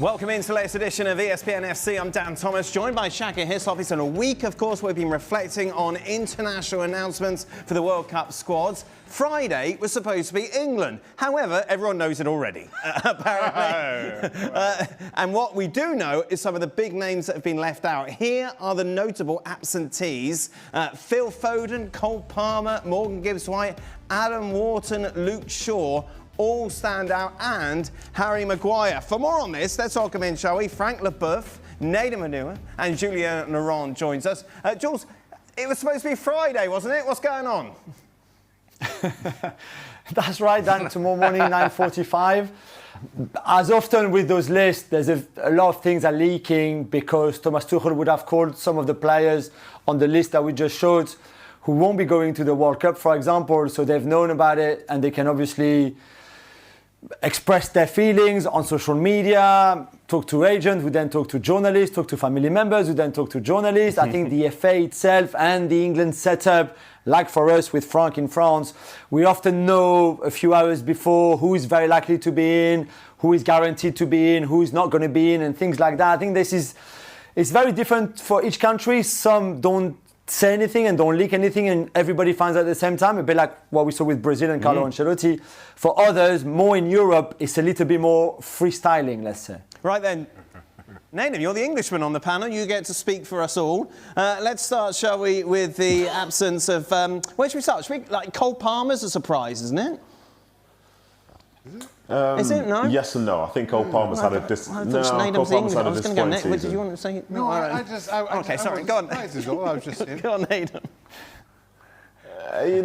Welcome into the latest edition of ESPN FC. I'm Dan Thomas, joined by Shaka Hislop. It's in a week, of course, we've been reflecting on international announcements for the World Cup squads. Friday was supposed to be England. However, everyone knows it already, apparently. And what we do know is some of the big names that have been left out. Here are the notable absentees. Phil Foden, Cole Palmer, Morgan Gibbs-White, Adam Wharton, Luke Shaw, all stand out, and Harry Maguire. For more on this, let's welcome in, shall we? Frank Leboeuf, Nader Manua, and Julien Laurent joins us. Jules, it was supposed to be Friday, wasn't it? What's going on? That's right, Dan. Tomorrow morning, 9:45. As often with those lists, there's a lot of things are leaking because Thomas Tuchel would have called some of the players on the list that we just showed who won't be going to the World Cup, for example. So they've known about it and they can obviously express their feelings on social media, talk to agents, who then talk to journalists, talk to family members, who then talk to journalists. I think the FA itself and the England setup, like for us with Frank in France, we often know a few hours before who is very likely to be in, who is guaranteed to be in, who is not going to be in, and things like that. I think it's very different for each country. Some don't say anything and don't leak anything and everybody finds out at the same time, a bit like what we saw with Brazil and Carlo Ancelotti. For others, more in Europe, it's a little bit more freestyling, let's say. Right then, Nader, you're the Englishman on the panel. You get to speak for us all. Let's start, shall we, with the absence of... where should we start? Should we, like, Cole Palmer's a surprise, isn't it? Is it? No? Yes and no. I think Cole Palmer's had a disappointing season. Did you want to say... No, OK, sorry, go on. I was just saying. Go on, Nader.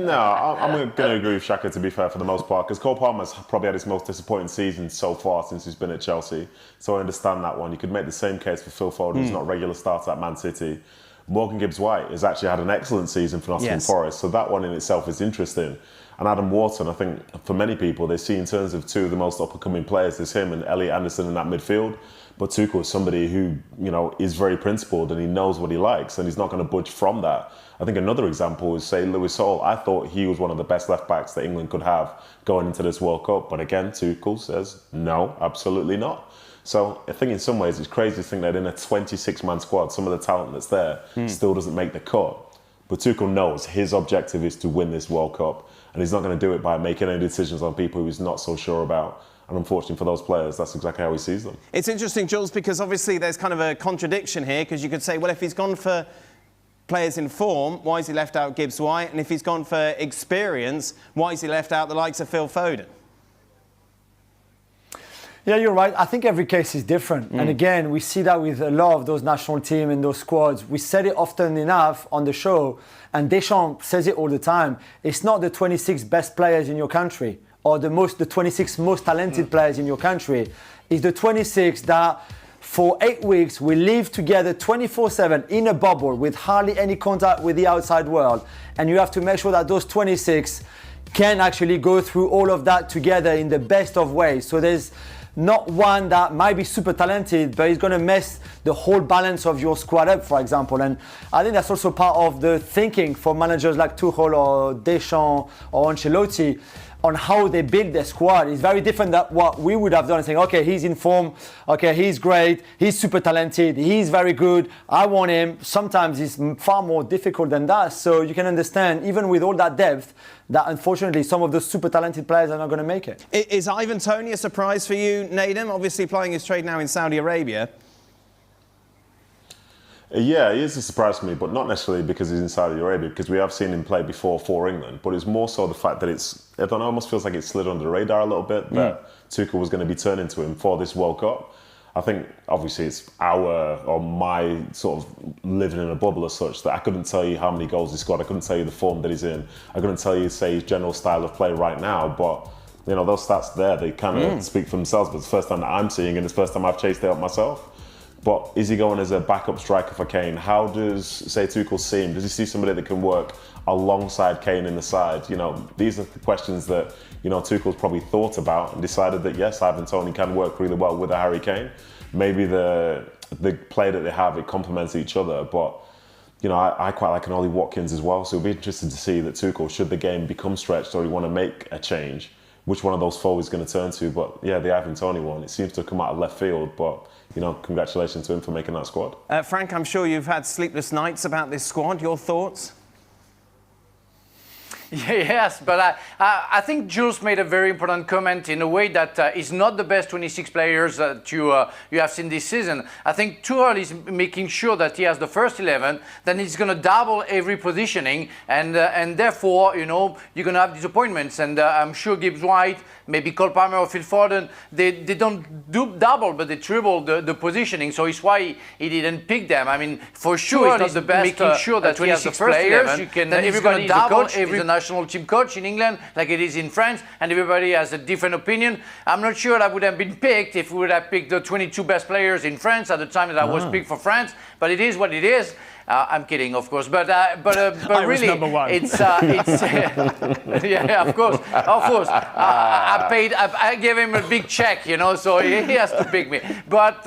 No, I'm going to agree with Shaka, to be fair, for the most part, because Cole Palmer's probably had his most disappointing season so far since he's been at Chelsea. So I understand that one. You could make the same case for Phil Foden, who's not a regular starter at Man City. Morgan Gibbs-White has actually had an excellent season for Nottingham Forest, so that one in itself is interesting. And Adam Wharton, I think, for many people, they see in terms of two of the most up-and-coming players, there's him and Elliot Anderson in that midfield. But Tuchel is somebody who, you know, is very principled and he knows what he likes and he's not going to budge from that. I think another example is, say, Lewis Hall. I thought he was one of the best left-backs that England could have going into this World Cup. But again, Tuchel says, no, absolutely not. So I think in some ways it's crazy to think that in a 26-man squad, some of the talent that's there still doesn't make the cut. But Tuchel knows his objective is to win this World Cup. And he's not going to do it by making any decisions on people who he's not so sure about. And unfortunately for those players, that's exactly how he sees them. It's interesting, Jules, because obviously there's kind of a contradiction here, because you could say, well, if he's gone for players in form, why has he left out Gibbs-White? And if he's gone for experience, why has he left out the likes of Phil Foden? Yeah, you're right. I think every case is different. And again, we see that with a lot of those national teams and those squads. We said it often enough on the show, and Deschamps says it all the time. It's not the 26 best players in your country or the 26 most talented players in your country. It's the 26 that for 8 weeks we live together 24/7 in a bubble with hardly any contact with the outside world. And you have to make sure that those 26 can actually go through all of that together in the best of ways. So there's not one that might be super talented, but it's going to mess the whole balance of your squad up, for example. And I think that's also part of the thinking for managers like Tuchel or Deschamps or Ancelotti on how they build their squad. It's very different than what we would have done, saying, okay, he's in form, okay, he's great, he's super talented, he's very good, I want him. Sometimes it's far more difficult than that. So you can understand, even with all that depth, that unfortunately some of the super talented players are not going to make it. Is Ivan Toney a surprise for you, Nader? Obviously playing his trade now in Saudi Arabia. Yeah, he is a surprise to me, but not necessarily because he's in Saudi Arabia, because we have seen him play before for England. But it's more so the fact that I don't know, almost feels like it slid under the radar a little bit that Tuchel was going to be turning to him for this World Cup. I think obviously it's my sort of living in a bubble as such that I couldn't tell you how many goals he scored. I couldn't tell you the form that he's in. I couldn't tell you, say, his general style of play right now. But, you know, those stats there, they kind of speak for themselves. But it's the first time that I'm seeing, and it's the first time I've chased it up myself. But is he going as a backup striker for Kane? How does, say, Tuchel see him? Does he see somebody that can work alongside Kane in the side? You know, these are the questions that, you know, Tuchel's probably thought about and decided that, yes, Ivan Toney can work really well with a Harry Kane. Maybe the play that they have, it complements each other. But, you know, I quite like an Ollie Watkins as well. So it'll be interesting to see that Tuchel, should the game become stretched or you want to make a change, which one of those four he's going to turn to. But yeah, the Ivan Toney one, it seems to come out of left field, but congratulations to him for making that squad. Frank, I'm sure you've had sleepless nights about this squad. Your thoughts? Yes, but I think Jules made a very important comment in a way that it's not the best 26 players that you have seen this season. I think Tuchel is making sure that he has the first 11, then he's going to double every positioning, and therefore, you're going to have disappointments. And I'm sure Gibbs-White, maybe Cole Palmer or Phil Foden, they don't do double, but they triple the positioning. So it's why he didn't pick them. I mean, for sure, he's not the best. Making sure that he has the first players. 11, you can, everybody is the coach, every national team coach in England, like it is in France, and everybody has a different opinion. I'm not sure that would have been picked if we would have picked the 22 best players in France at the time that I was picked for France. But it is what it is. I'm kidding, of course, but really, it's yeah, of course. I gave him a big check, so he has to pick me. But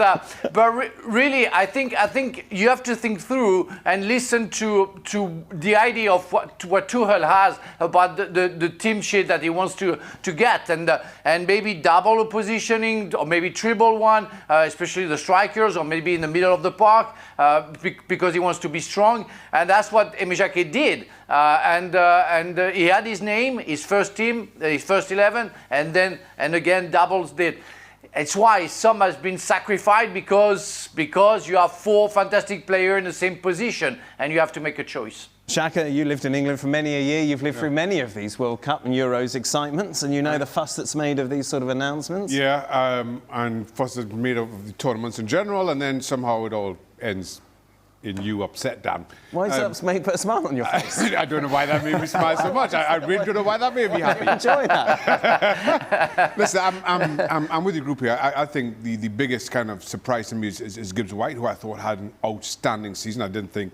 really, I think you have to think through and listen to the idea of what Tuchel has about the team sheet that he wants to get, and maybe double a positioning or maybe triple one, especially the strikers, or maybe in the middle of the park, because he wants to be strong, and that's what Aimé Jacquet did. And he had his name, his first team, his first 11, and again doubles it. It's why some has been sacrificed because you have four fantastic players in the same position, and you have to make a choice. Shaka, you lived in England for many a year. You've lived through many of these World Cup and Euros excitements, and you know the fuss that's made of these sort of announcements. Yeah, and fuss that's made of the tournaments in general, and then somehow it all ends in you upset, Dan. Why does that put a smile on your face? I don't know why that made me smile so much. I really don't know why that made me happy. Enjoy that. Listen, I'm with your group here. I think the biggest kind of surprise to me is Gibbs-White, who I thought had an outstanding season. I didn't think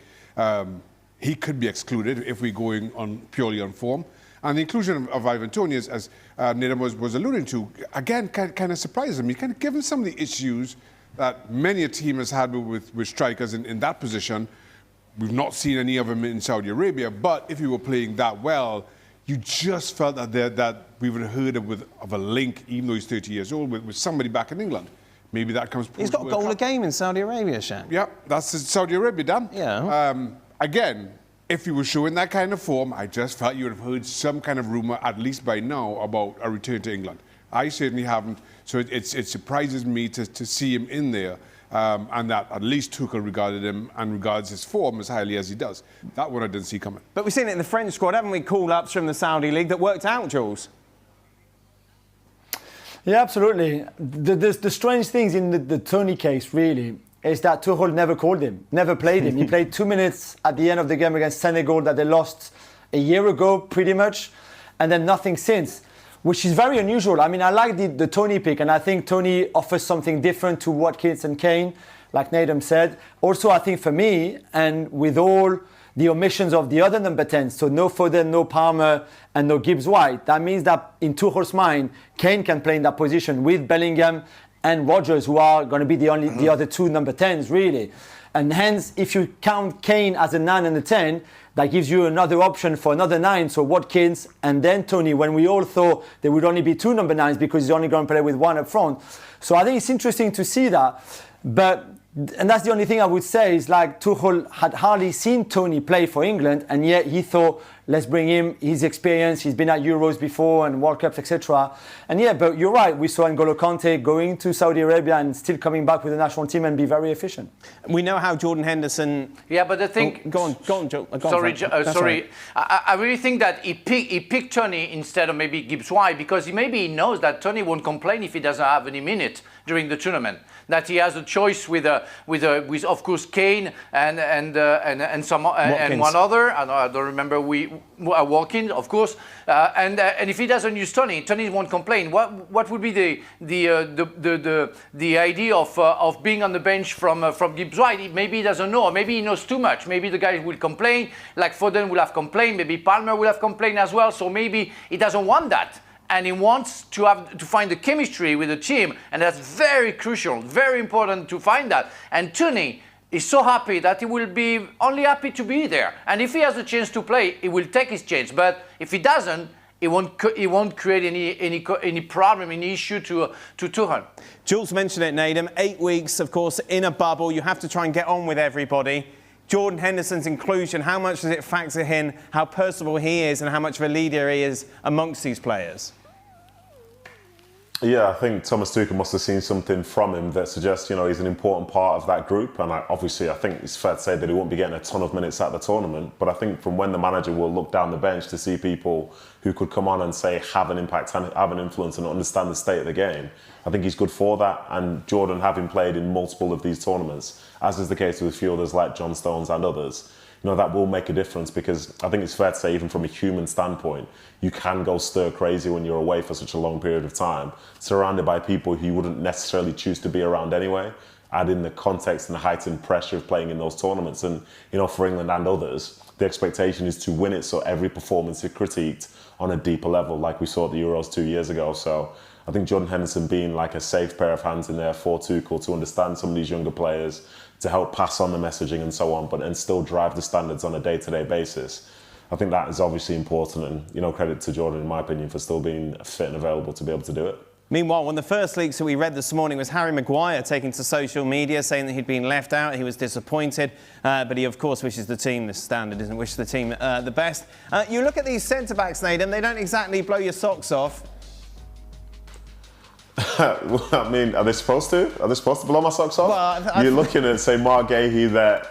he could be excluded if we're going on purely on form. And the inclusion of Ivan Toney, as Nedum was alluding to, again, kind of surprises me. Kind of given some of the issues that many a team has had with strikers in that position. We've not seen any of them in Saudi Arabia, but if he were playing that well, you just felt that we would have heard of a link, even though he's 30 years old, with somebody back in England. Maybe that comes. He's got a goal a game in Saudi Arabia, Shaq. Yeah, that's Saudi Arabia, Dan. Yeah. Again, if he was showing that kind of form, I just felt you would have heard some kind of rumour, at least by now, about a return to England. I certainly haven't, so it surprises me to see him in there, and that at least Tuchel regarded him and regards his form as highly as he does. That one I didn't see coming. But we've seen it in the French squad, haven't we? Call-ups from the Saudi League that worked out, Jules. Yeah, absolutely. The strange things in the Toney case, really, is that Tuchel never called him, never played him. He played 2 minutes at the end of the game against Senegal that they lost a year ago, pretty much, and then nothing since, which is very unusual. I mean, I like the Toney pick, and I think Toney offers something different to Watkins and Kane, like Nedum said. Also, I think for me, and with all the omissions of the other number 10s, so no Foden, no Palmer, and no Gibbs-White, that means that in Tuchel's mind, Kane can play in that position with Bellingham and Rodgers, who are going to be the other two number 10s, really. And hence, if you count Kane as a 9 and a 10, that gives you another option for another 9, so Watkins and then Toney, when we all thought there would only be 2 number 9s because he's only going to play with 1 up front. So I think it's interesting to see that. And that's the only thing I would say is, like, Tuchel had hardly seen Toney play for England, and yet he thought, let's bring him, his experience, he's been at Euros before and World Cups, etc. And yeah, but you're right, we saw N'Golo Kante going to Saudi Arabia and still coming back with the national team and be very efficient. We know how Jordan Henderson... Yeah, but the thing... Oh, go on, Joe. Sorry. Right. I really think that he picked Toney instead of maybe Gibbs-White, because maybe he knows that Toney won't complain if he doesn't have any minutes during the tournament. That he has a choice with of course Kane and one other. I don't remember Watkins, of course. And if he doesn't use Toney won't complain. What would be the idea of being on the bench from Gibbs-White? Maybe he doesn't know, or maybe he knows too much. Maybe the guy will complain, like Foden will have complained. Maybe Palmer will have complained as well. So maybe he doesn't want that. And he wants to find the chemistry with the team, and that's very crucial, very important to find that. And Toney is so happy that he will be only happy to be there. And if he has a chance to play, he will take his chance. But if he doesn't, it won't create any problem, any issue to Tuchel. Jules mentioned it, Nadem. 8 weeks, of course, in a bubble. You have to try and get on with everybody. Jordan Henderson's inclusion, how much does it factor in how personable he is and how much of a leader he is amongst these players? Yeah, I think Thomas Tuchel must have seen something from him that suggests, he's an important part of that group. And obviously, I think it's fair to say that he won't be getting a ton of minutes at the tournament. But I think from when the manager will look down the bench to see people who could come on and say have an impact, have an influence and understand the state of the game, I think he's good for that. And Jordan, having played in multiple of these tournaments, as is the case with fielders like John Stones and others, that will make a difference, because I think it's fair to say, even from a human standpoint, you can go stir crazy when you're away for such a long period of time, surrounded by people who you wouldn't necessarily choose to be around anyway, add in the context and the heightened pressure of playing in those tournaments. And, for England and others, the expectation is to win it, so every performance is critiqued on a deeper level, like we saw at the Euros 2 years ago. So I think Jordan Henderson being like a safe pair of hands in there for Tuchel to understand some of these younger players, to help pass on the messaging and so on, and still drive the standards on a day-to-day basis. I think that is obviously important, and credit to Jordan, in my opinion, for still being fit and available to be able to do it. Meanwhile, one of the first leaks that we read this morning was Harry Maguire taking to social media saying that he'd been left out. He was disappointed, but he, of course, wishes the team, the standard isn't, wish the team the best. You look at these centre-backs, Nathan, they don't exactly blow your socks off. Well, I mean, are they supposed to? Are they supposed to blow my socks off? Well, you're looking at, say, Mark Gahey there.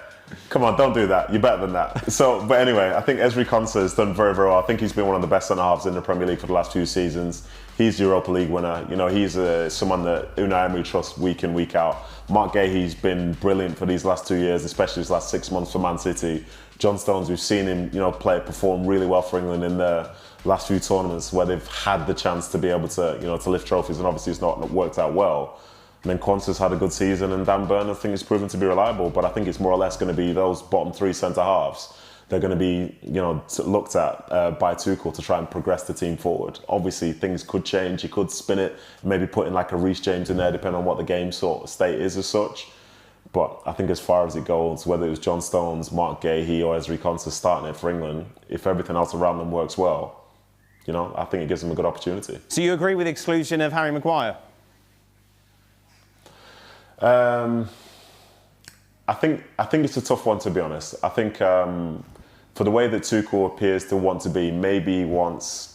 Come on, don't do that. You're better than that. So, but anyway, I think Ezri Konsa has done very, very well. I think he's been one of the best centre-halves in the Premier League for the last few seasons. He's the Europa League winner. He's someone that Unai Emery trusts week in, week out. Mark Gahey's been brilliant for these last 2 years, especially his last 6 months for Man City. John Stones, we've seen him, perform really well for England in the last few tournaments where they've had the chance to be able to, to lift trophies, and obviously it's not worked out well. And then Konsa's had a good season, and Dan Burn, I think, has proven to be reliable. But I think it's more or less going to be those bottom three centre-halves. They're going to be, looked at by Tuchel to try and progress the team forward. Obviously, things could change. You could spin it, maybe putting like a Reece James in there, depending on what the game sort of state is as such. But I think as far as it goes, whether it was John Stones, Mark Gahey or Ezri Konsa starting it for England, if everything else around them works well, I think it gives them a good opportunity. So you agree with the exclusion of Harry Maguire? I think it's a tough one, to be honest. I think for the way that Tuchel appears to want to be, maybe he wants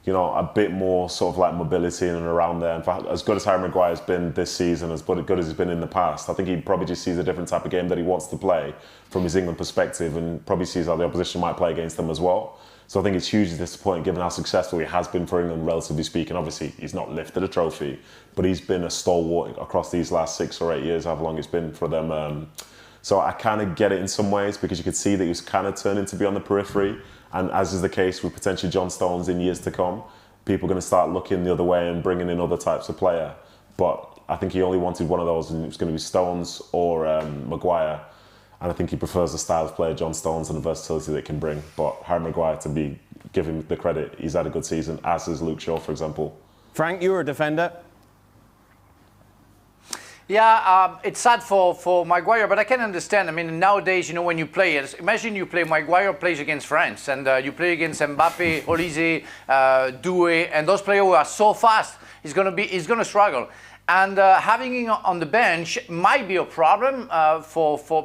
a bit more sort of like mobility in and around there. In fact, as good as Harry Maguire has been this season, as good as he's been in the past, I think he probably just sees a different type of game that he wants to play from his England perspective, and probably sees how the opposition might play against them as well. So I think it's hugely disappointing given how successful he has been for England, relatively speaking. Obviously, he's not lifted a trophy, but he's been a stalwart across these last 6 or 8 years, however long it's been for them. So I kind of get it in some ways, because you could see that he was kind of turning to be on the periphery. And as is the case with potentially John Stones in years to come, people are going to start looking the other way and bringing in other types of player. But I think he only wanted one of those, and it was going to be Stones or Maguire. And I think he prefers the style of player John Stones and the versatility that he can bring. But Harry Maguire, to be given the credit, he's had a good season, as is Luke Shaw, for example. Frank, you were a defender. Yeah, it's sad for Maguire, but I can understand. I mean, nowadays, when you play, imagine you play, Maguire plays against France, and you play against Mbappe, Olise, Doué, and those players who are so fast, he's gonna struggle. And having him on the bench might be a problem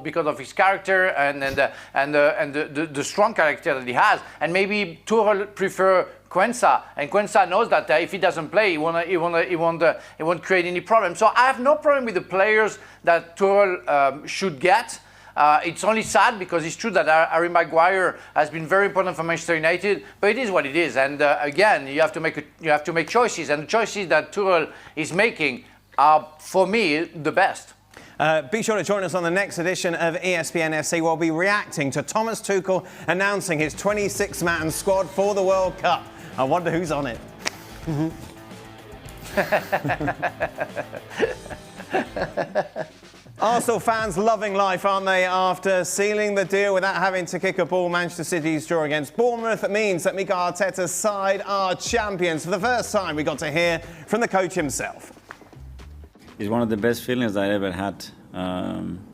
because of his character and the strong character that he has. And maybe Tuchel prefer Quensa, and Quensa knows that if he doesn't play, he won't create any problem. So I have no problem with the players that Tuchel should get. It's only sad because it's true that Harry Maguire has been very important for Manchester United, but it is what it is. And again, you have to make choices, and the choices that Tuchel is making are, for me, the best. Be sure to join us on the next edition of ESPN FC. We'll be reacting to Thomas Tuchel announcing his 26-man squad for the World Cup. I wonder who's on it. Arsenal fans loving life, aren't they? After sealing the deal without having to kick a ball, Manchester City's draw against Bournemouth means that Mikel Arteta's side are champions. For the first time, we got to hear from the coach himself. It's one of the best feelings I ever had. I'm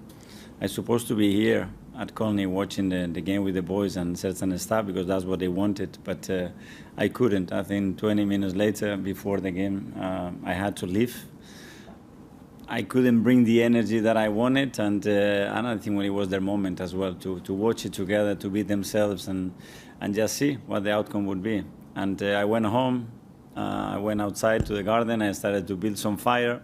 supposed to be here at Colney watching the game with the boys and certain stuff because that's what they wanted. But I couldn't. I think 20 minutes later, before the game, I had to leave. I couldn't bring the energy that I wanted, and I think when it was their moment as well to watch it together, to be themselves, and just see what the outcome would be. And I went home. I went outside to the garden. I started to build some fire,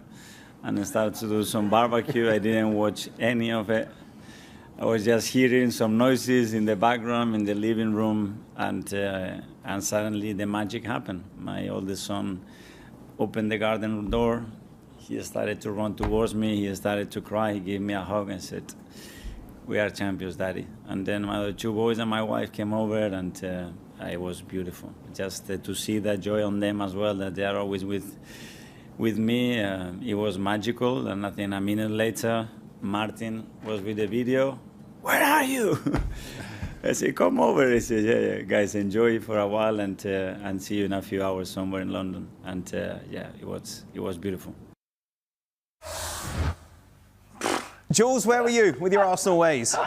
and I started to do some barbecue. I didn't watch any of it. I was just hearing some noises in the background in the living room, and suddenly the magic happened. My oldest son opened the garden door. He started to run towards me. He started to cry. He gave me a hug and said, "We are champions, Daddy." And then my other two boys and my wife came over, and it was beautiful. Just to see that joy on them as well, that they are always with me. It was magical. And I think a minute later, Martin was with the video. "Where are you?" I said, "Come over." He said, yeah, guys, enjoy it for a while, and see you in a few hours somewhere in London." And it was beautiful. Jules, where were you with your Arsenal ways?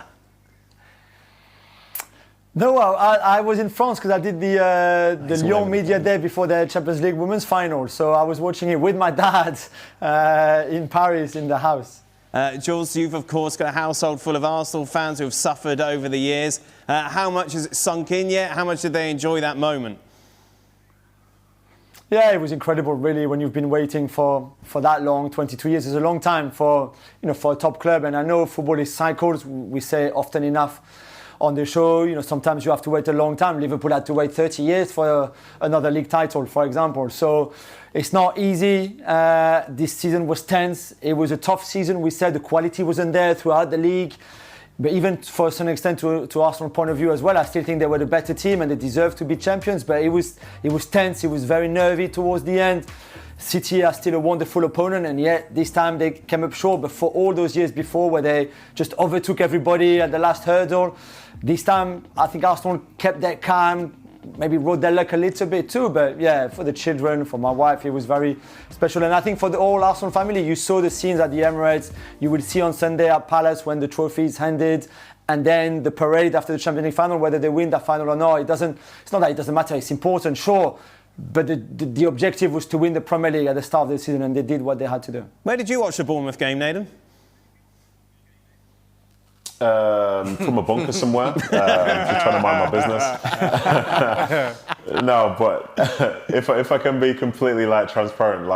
No, I was in France because I did the Lyon Media Day before the Champions League Women's Final. So I was watching it with my dad in Paris in the house. Jules, you've of course got a household full of Arsenal fans who have suffered over the years. How much has it sunk in yet? How much did they enjoy that moment? Yeah, it was incredible, really, when you've been waiting for that long. 22 years is a long time for a top club. And I know football is cycles. We say often enough on the show, sometimes you have to wait a long time. Liverpool had to wait 30 years for another league title, for example. So it's not easy. This season was tense. It was a tough season. We said the quality wasn't there throughout the league. But even for some extent to Arsenal point of view as well, I still think they were the better team and they deserved to be champions. But it was tense. It was very nervy towards the end. City are still a wonderful opponent, and yet this time they came up short. But for all those years before where they just overtook everybody at the last hurdle, this time I think Arsenal kept their calm, maybe rode their luck a little bit too. But yeah, for the children, for my wife, it was very special. And I think for the whole Arsenal family, you saw the scenes at the Emirates. You will see on Sunday at Palace when the trophy is handed. And then the parade after the Champions League final, whether they win that final or not, it's not that it doesn't matter. It's important, sure. But the objective was to win the Premier League at the start of the season, and they did what they had to do. Where did you watch the Bournemouth game, Nathan? From a bunker somewhere, just trying to mind my business. No, but if I can be completely transparent,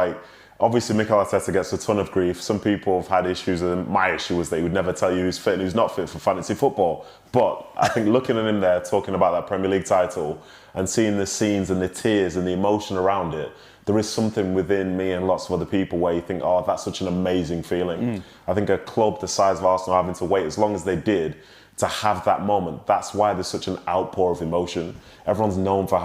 obviously Mikel Arteta gets a ton of grief. Some people have had issues, and my issue was that he would never tell you who's fit and who's not fit for fantasy football. But I think looking at him there, talking about that Premier League title and seeing the scenes and the tears and the emotion around it, there is something within me and lots of other people where you think, oh, that's such an amazing feeling. I think a club the size of Arsenal having to wait as long as they did to have that moment, that's why there's such an outpour of emotion. Everyone's known for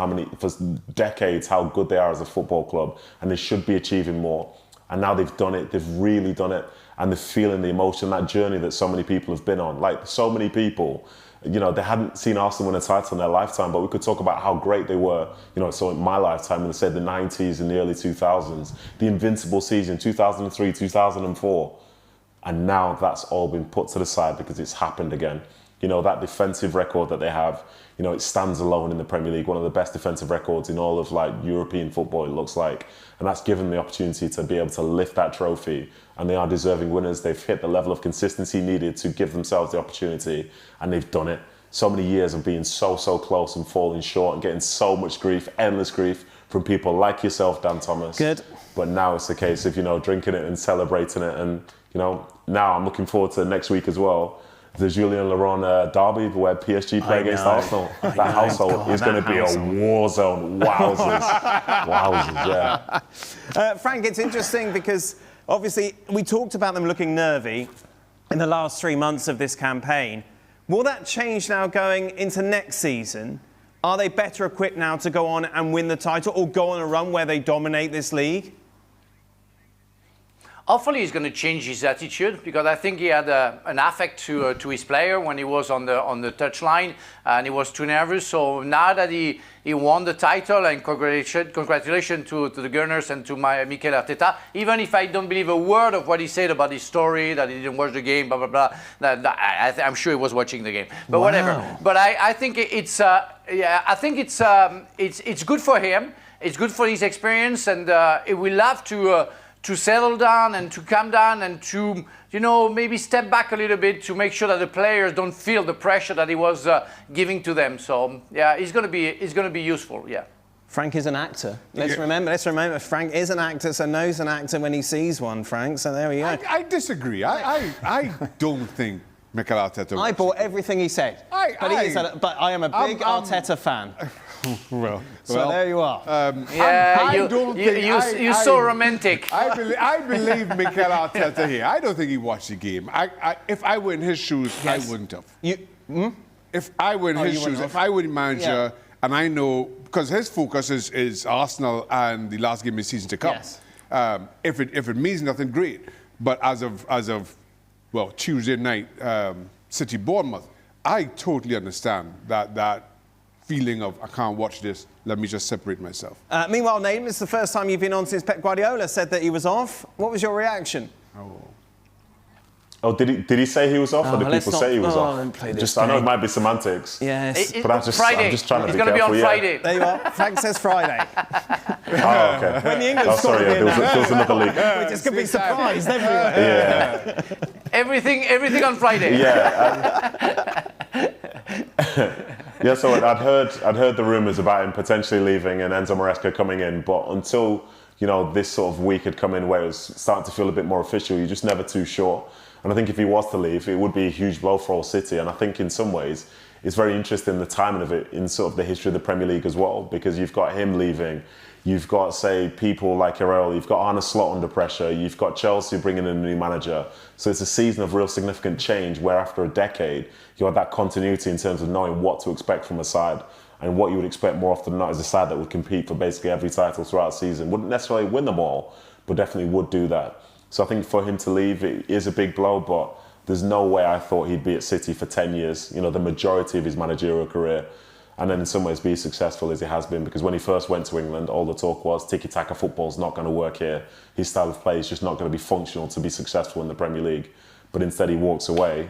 decades how good they are as a football club, and they should be achieving more. And now they've done it, they've really done it, and they're feeling the emotion, that journey that so many people have been on. So many people, they hadn't seen Arsenal win a title in their lifetime, but we could talk about how great they were, so in my lifetime, in the 90s and the early 2000s, the invincible season, 2003, 2004. And now that's all been put to the side because it's happened again. That defensive record that they have, it stands alone in the Premier League, one of the best defensive records in all of European football, it looks like. And that's given them the opportunity to be able to lift that trophy. And they are deserving winners. They've hit the level of consistency needed to give themselves the opportunity, and they've done it. So many years of being so close and falling short and getting so much grief, endless grief from people like yourself, Dan Thomas. Good. But now it's a case of, drinking it and celebrating it. And, now I'm looking forward to next week as well. The Julien Laurent derby where PSG play against Arsenal. That household is going to be a war zone. Wowzers. Yeah. Frank, it's interesting because obviously we talked about them looking nervy in the last 3 months of this campaign. Will that change now going into next season? Are they better equipped now to go on and win the title or go on a run where they dominate this league? Hopefully he's going to change his attitude, because I think he had an affect to his player when he was on the touchline, and he was too nervous. So now that he won the title, and congratulations to the Gunners and to Mikel Arteta, even if I don't believe a word of what he said about his story, that he didn't watch the game, blah, blah, blah, I'm sure he was watching the game. But whatever. But I think it's good for him. It's good for his experience, and it will have to settle down and to calm down and to, maybe step back a little bit to make sure that the players don't feel the pressure that he was giving to them. So yeah, it's going to be useful. Yeah. Frank is an actor. Let's remember, Frank is an actor, so knows an actor when he sees one, Frank. So there we go. I disagree. I don't think Mikel Arteta. I bought everything he said. But I am a big Arteta fan. Well, there you are. You're so romantic. I believe Mikel Arteta here. I don't think he watched the game. If I were in his shoes, I wouldn't have. If I were in his shoes, if I were the manager, and I know, because his focus is Arsenal and the last game of the season to come. Yes. If it means nothing, great. But as of Tuesday night, City Bournemouth, I totally understand that feeling of, I can't watch this, let me just separate myself. Meanwhile, Nathan, it's the first time you've been on since Pep Guardiola said that he was off. What was your reaction? Oh, did he say he was off, or did people say he was off? I know it might be semantics. Yes. But I'm just trying to It's be careful. going to be on Friday. There you are. Frank says Friday. Oh, okay. When the England sorry, there was another leak. We just could be surprised everywhere. Yeah. Everything on Friday. Yeah. Yeah, so I'd heard the rumours about him potentially leaving and Enzo Maresca coming in, but until this sort of week had come in where it was starting to feel a bit more official, you're just never too sure. And I think if he was to leave, it would be a huge blow for all City. And I think in some ways, it's very interesting the timing of it in sort of the history of the Premier League as well, because you've got him leaving, you've got, say, people like Herrera, you've got Arne Slot under pressure, you've got Chelsea bringing in a new manager. So it's a season of real significant change where after a decade, you have that continuity in terms of knowing what to expect from a side. And what you would expect more often than not is a side that would compete for basically every title throughout the season. Wouldn't necessarily win them all, but definitely would do that. So I think for him to leave, it is a big blow, but there's no way I thought he'd be at City for 10 years, the majority of his managerial career, and then in some ways be as successful as he has been, because when he first went to England, all the talk was tiki-taka football's not going to work here. His style of play is just not going to be functional to be successful in the Premier League. But instead he walks away,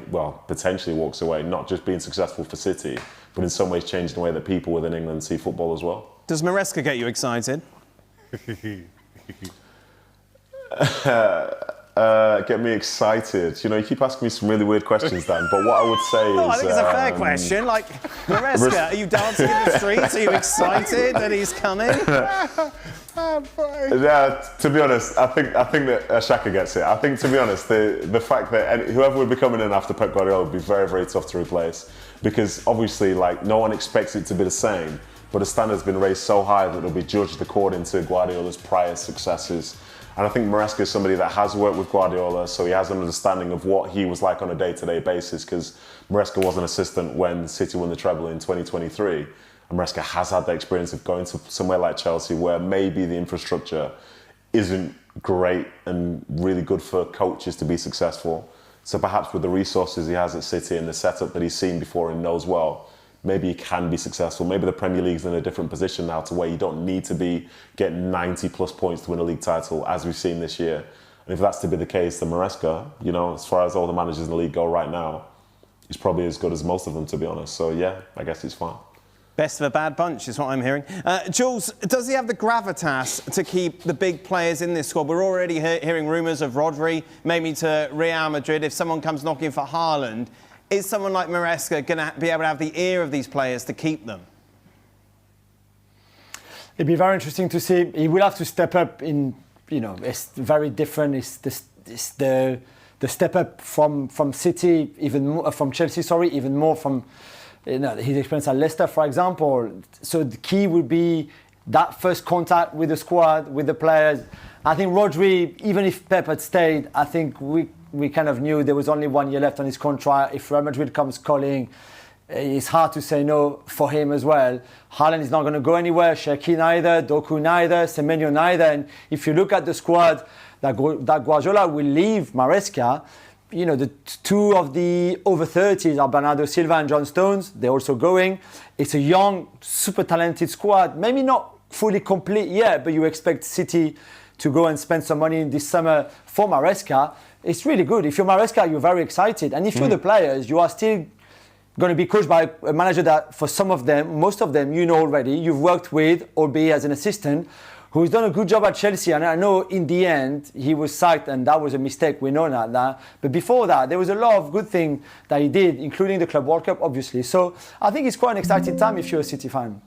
potentially walks away, not just being successful for City, but in some ways changing the way that people within England see football as well. Does Maresca get you excited? Get me excited. You keep asking me some really weird questions, Dan. But what I would say is, I think it's a fair question. Like, Maresca, are you dancing in the streets? Are you excited that he's coming? Yeah, to be honest, I think that Xhaka gets it. I think, to be honest, the fact that whoever would be coming in after Pep Guardiola would be very, very tough to replace, because obviously, no one expects it to be the same. But the standard's been raised so high that it'll be judged according to Guardiola's prior successes. And I think Maresca is somebody that has worked with Guardiola, so he has an understanding of what he was like on a day-to-day basis, because Maresca was an assistant when City won the treble in 2023. And Maresca has had the experience of going to somewhere like Chelsea where maybe the infrastructure isn't great and really good for coaches to be successful. So perhaps with the resources he has at City and the setup that he's seen before and knows well, maybe he can be successful. Maybe the Premier League's in a different position now to where you don't need to be getting 90 plus points to win a league title, as we've seen this year. And if that's to be the case, then Maresca, as far as all the managers in the league go right now, is probably as good as most of them, to be honest. So yeah, I guess it's fine. Best of a bad bunch is what I'm hearing. Jules, does he have the gravitas to keep the big players in this squad? We're already hearing rumours of Rodri, maybe to Real Madrid. If someone comes knocking for Haaland, is someone like Maresca going to be able to have the ear of these players to keep them? It'd be very interesting to see. He will have to step up in, it's very different. It's the step up from City, even more, from Chelsea, even more from his experience at Leicester, for example. So the key would be that first contact with the squad, with the players. I think Rodri, even if Pep had stayed, I think we kind of knew there was only 1 year left on his contract. If Real Madrid comes calling, it's hard to say no for him as well. Haaland is not going to go anywhere. Cherki neither, Doku neither, Semenyo neither. And if you look at the squad, that Guardiola will leave Maresca. You know, the two of the over 30s are Bernardo Silva and John Stones. They're also going. It's a young, super talented squad. Maybe not fully complete yet, but you expect City to go and spend some money this summer for Maresca. It's really good. If you're Maresca, you're very excited. And if you're the players, you are still going to be coached by a manager that for some of them, most of them, you know already, you've worked with, albeit as an assistant, who's done a good job at Chelsea. And I know in the end, he was sacked and that was a mistake. We know that. But before that, there was a lot of good things that he did, including the Club World Cup, obviously. So I think it's quite an exciting time if you're a City fan.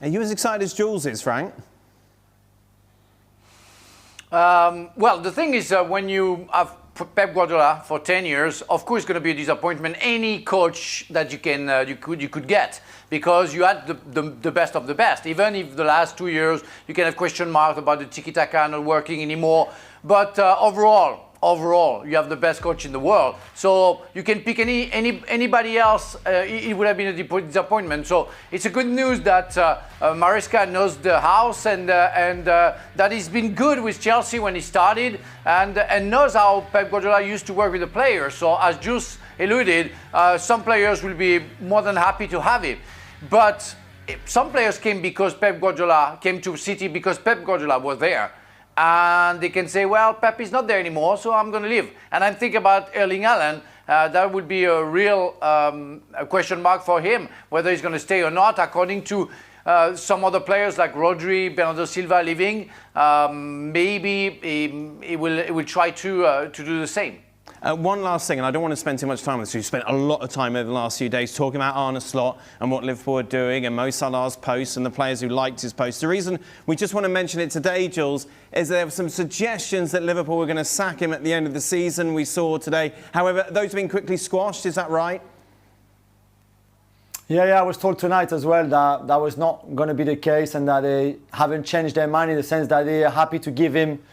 Are you as excited as Jules is, Frank? Well, the thing is, when you have Pep Guardiola for 10 years, of course, it's going to be a disappointment. Any coach that you could get, because you had the best of the best. Even if the last 2 years you can have question marks about the tiki-taka not working anymore, but overall, you have the best coach in the world. So you can pick anybody else. It would have been a disappointment. So it's a good news that Maresca knows the house and that he's been good with Chelsea when he started and knows how Pep Guardiola used to work with the players. So as Jules alluded, some players will be more than happy to have it. But some players came to City because Pep Guardiola was there. And they can say, well, Pep is not there anymore, so I'm going to leave. And I'm thinking about Erling Haaland. That would be a real a question mark for him, whether he's going to stay or not. According to some other players like Rodri, Bernardo Silva leaving, maybe he will try to do the same. One last thing, and I don't want to spend too much time on this. You've spent a lot of time over the last few days talking about Arne Slot and what Liverpool are doing and Mo Salah's posts and the players who liked his posts. The reason we just want to mention it today, Jules, is there were some suggestions that Liverpool were going to sack him at the end of the season, we saw today. However, those have been quickly squashed, is that right? Yeah, I was told tonight as well that that was not going to be the case and that they haven't changed their mind in the sense that they are happy to give him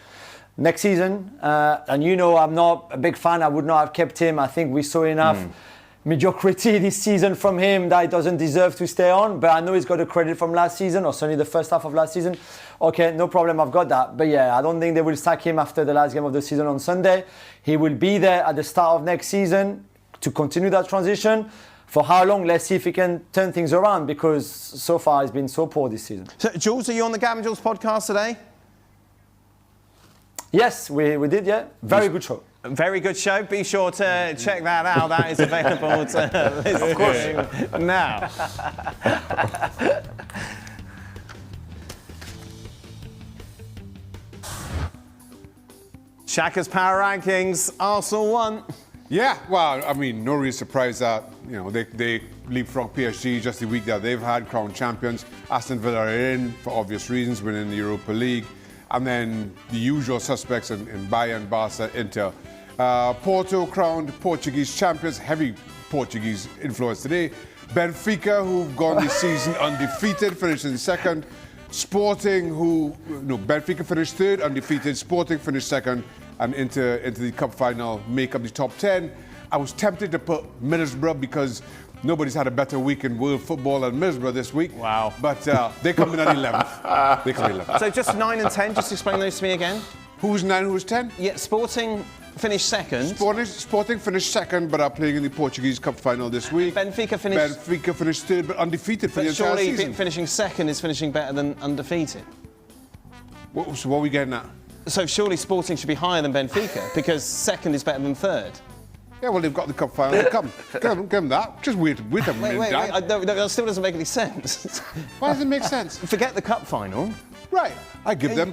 next season. And you know, I'm not a big fan. I would not have kept him. I think we saw enough mediocrity this season from him that he doesn't deserve to stay on. But I know he's got a credit from last season, or certainly the first half of last season. Okay, no problem, I've got that. But yeah, I don't think they will sack him after the last game of the season on Sunday. He will be there at the start of next season to continue that transition. For how long? Let's see if he can turn things around, because so far he's been so poor this season. So, Jules, are you on the Gavin Jules podcast today? Yes, we did, yeah. Very good show. Very good show. Be sure to check that out. That is available to listen Of course. Now. Shaka's power rankings. Arsenal won. Yeah, well, I mean, no real surprise that, you know, they leapfrog PSG just the week that they've had, crowned champions. Aston Villa are in for obvious reasons, winning the Europa League. And then the usual suspects in Bayern, Barca, Inter. Porto crowned Portuguese champions, heavy Portuguese influence today. Benfica, who've gone this season undefeated, finishing second. Benfica finished third, undefeated. Sporting finished second, and into the cup final, make up the top 10. I was tempted to put Middlesbrough because nobody's had a better week in world football than Middlesbrough this week. Wow. But they come in at 11th. They come in 11th. So just 9 and 10, just explain those to me again. Who's 9, who's 10? Yeah, Sporting finished second. Sporting finished second, but are playing in the Portuguese Cup final this week. Benfica finished third, but undefeated for the entire surely season. Finishing second is finishing better than undefeated. So what are we getting at? So surely Sporting should be higher than Benfica because second is better than third. Yeah, well, they've got the cup final. Give them that. Just wait. Wait, that still doesn't make any sense. Why does it make sense? Forget the cup final. Right. I give them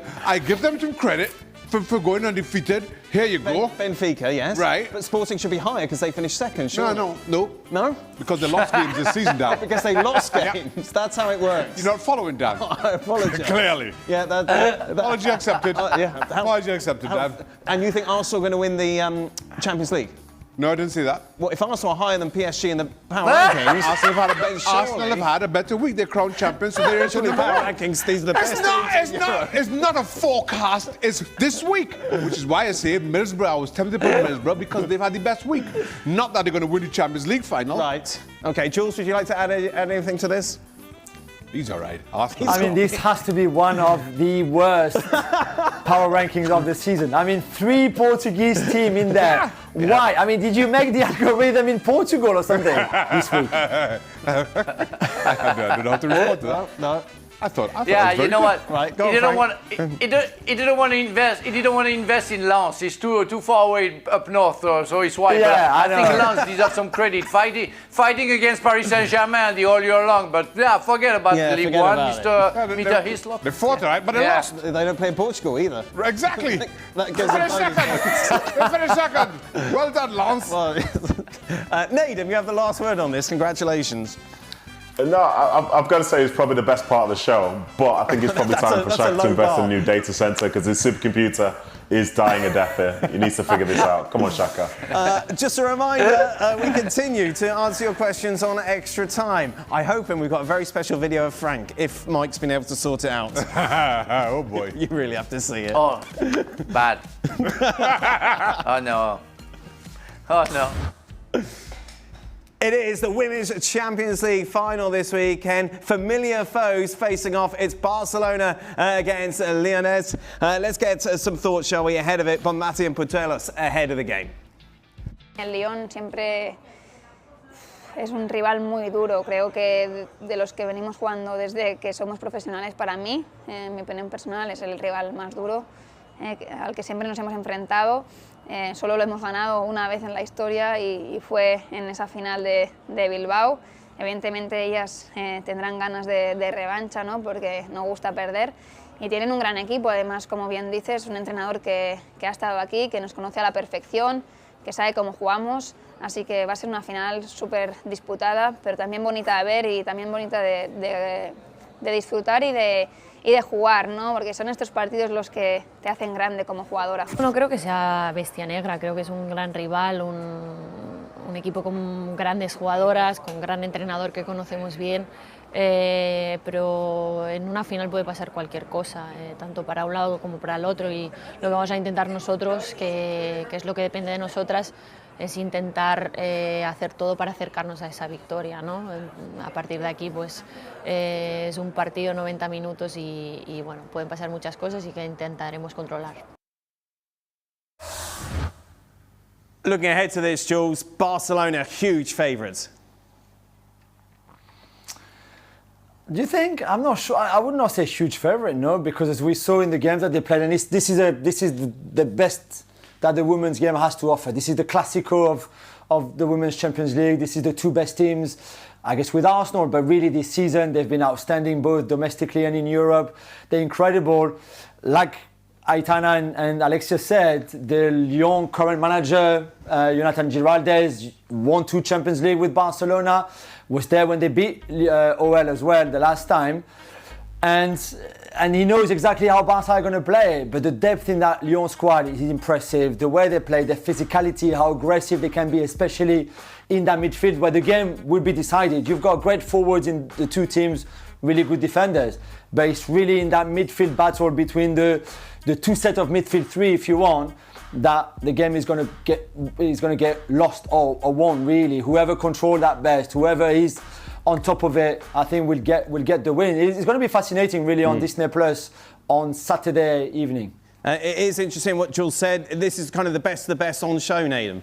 some credit for going undefeated. Here you go. Benfica, yes. Right. But Sporting should be higher because they finished second, surely. No. No? Because they lost games this season, Dan. Because they lost games. That's how it works. You're not following, Dan. I apologise. Clearly. Yeah, Apology accepted. Apology accepted, Dan. And you think Arsenal are going to win the Champions League? No, I didn't say that. Well, if Arsenal are higher than PSG in the power rankings, Arsenal have had a better week. They're crowned champions, so they're into the power rankings. These are the best teams. It's not a forecast. It's this week, which is why I say Middlesbrough. I was tempted to put Middlesbrough because they've had the best week. Not that they're going to win the Champions League final. Right. Okay, Jules, would you like to add anything to this? He's all right. Arsenal. I mean, this has to be one of the worst power rankings of the season. I mean, 3 Portuguese team in there. Why? I mean, did you make the algorithm in Portugal or something this week? I don't know how to respond to that. No. I thought Yeah, it was you very know good. what? Right, go he on, didn't want. He didn't want to invest. He didn't want to invest in Lens. He's too far away up north, so he's why. Yeah, but I think know. Lens deserves some credit. Fighting against Paris Saint-Germain the all year long. But yeah, forget about League forget One, about Mr. Hislop. They fought, right? But they Yeah. lost. They don't play in Portugal either. Exactly. That gives They them finished second. Well done, Lance. Nadim, you have the last word on this. Congratulations. No, I've got to say it's probably the best part of the show, but I think it's probably time for that's a Shaq to low invest bar. in a new data center because his supercomputer is dying a death here. He needs to figure this out. Come on, Shaka. Just a reminder, we continue to answer your questions on Extra Time. I hope, and we've got a very special video of Frank, if Mike's been able to sort it out. Oh boy. You really have to see it. Oh, bad. Oh no. Oh no. It is the Women's Champions League final this weekend. Familiar foes facing off. It's Barcelona against Leones. Let's get some thoughts, shall we, ahead of it. Bonmati and Putelos ahead of the game. El Lyon siempre es un rival muy duro. Creo que de los que venimos jugando desde que somos profesionales, para mí, en mi opinión personal, es el rival más duro al que siempre nos hemos enfrentado. Solo lo hemos ganado una vez en la historia y fue en esa final de Bilbao. Evidentemente ellas tendrán ganas de revancha, ¿no? Porque no gusta perder. Y tienen un gran equipo, además, como bien dices, un entrenador que ha estado aquí, que nos conoce a la perfección, que sabe cómo jugamos. Así que va a ser una final súper disputada, pero también bonita de ver y también bonita de disfrutar y de jugar, ¿no? Porque son estos partidos los que te hacen grande como jugadora. No creo que sea bestia negra, creo que es un gran rival, un equipo con grandes jugadoras, con un gran entrenador que conocemos bien, pero en una final puede pasar cualquier cosa, tanto para un lado como para el otro, y lo que vamos a intentar nosotros, que es lo que depende de nosotras, es intentar hacer todo para acercarnos a esa victoria, ¿no? A partir de aquí, pues es un partido 90 minutos y bueno, pueden pasar muchas cosas y que intentaremos controlar. Looking ahead to this, Jules, Barcelona, huge favourites. Do you think? I'm not sure. I would not say huge favourite, no, because as we saw in the games that they played, and this is the best that the women's game has to offer. This is the Clásico of the Women's Champions League. This is the two best teams, I guess, with Arsenal, but really this season they've been outstanding both domestically and in Europe. They're incredible. Like Aitana and Alexia said, the Lyon current manager, Jonathan Giraldez, won 2 Champions League with Barcelona, was there when they beat OL as well the last time. And he knows exactly how Barca are going to play, but the depth in that Lyon squad is impressive. The way they play, their physicality, how aggressive they can be, especially in that midfield where the game will be decided. You've got great forwards in the two teams, really good defenders, but it's really in that midfield battle between the two set of midfield three, if you want, that the game is going to get lost or won. Really, whoever controls that best, whoever is on top of it, I think will get the win. It's going to be fascinating, really, on Disney Plus on Saturday evening. It is interesting what Jules said. This is kind of the best on show, Nadim.